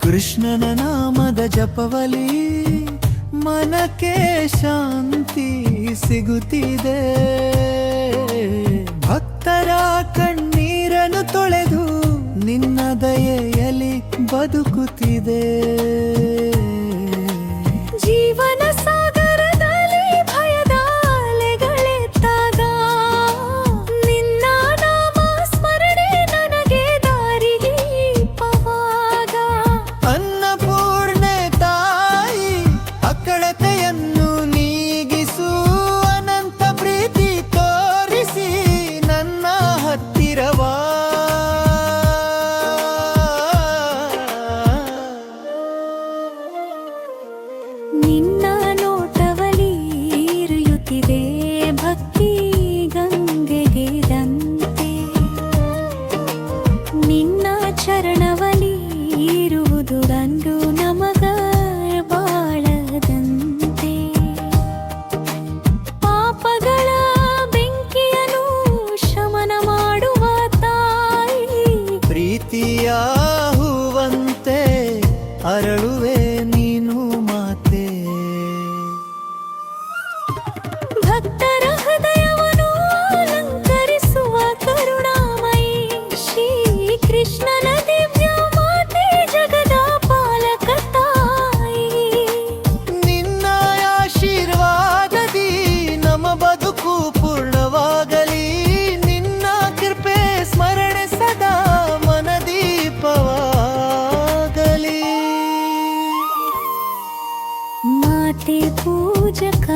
ಕೃಷ್ಣನ ನಾಮದ ಜಪವಲಿ ಮನಕ್ಕೆ ಶಾಂತಿ ಸಿಗುತ್ತಿದೆ. ಭಕ್ತರ ಕಣ್ಣೀರನ್ನು ತೊಳೆದು ನಿನ್ನ ದಯೆಯಲ್ಲಿ ಬದುಕುತ್ತಿದೆ. ಜೀವನ ಸಾಗರದಲ್ಲಿ ಭಯದ ಅಲೆಗಳೆದ್ದಾಗ ನಿನ್ನ ನಾಮ ಸ್ಮರಣೆ ನನಗೆ ದಾರಿದೀಪವಾಗ. ಅನ್ನಪೂರ್ಣೆ ತಾಯಿ ಅಕ್ಕಳತೆಯನ್ನು ನೀಗಿಸು, ಅನಂತ ಪ್ರೀತಿ ತೋರಿಸಿ ನನ್ನ ಹತ್ತಿರವಾ. ನಿನ್ನ ನೋಟವಲಿ ಇರಿಯುತ್ತಿದೆ ಭಕ್ತಿ ಗಂಗೆಗೆದಂತೆ. ನಿನ್ನ ಚರಣವಲಿ ಇರುವುದು ಗಂಡು ನಮಗ ಬಾಳದಂತೆ. ಪಾಪಗಳ ಬೆಂಕಿಯನ್ನು ಶಮನ ಮಾಡುವ ತಾಯಿ, ಪ್ರೀತಿಯ ಹೂವಂತೆ ಅರಳುವೆ ನೀನು ಮಾತೆ. ಭಕ್ತರ ಹೃದಯವನ್ನು ಅಲಂಕರಿಸುವ ಕರುಣಾಮಯಿ ಶ್ರೀ ಕೃಷ್ಣನ ದಿವ್ಯ ಮಾತೆ, ಜಗದ ಪಾಲಕ ತಾಯಿ. ನಿನ್ನ ಆಶೀರ್ವಾದದಿ ನಮ್ಮ ಬದುಕು ಪೂರ್ಣವಾಗಲಿ. ನಿನ್ನ ಕೃಪೆ ಸ್ಮರಣೆ ಸದಾ ಮನದೀಪವಾಗಲಿ. ಮಾತೆ ಪೂಜಕ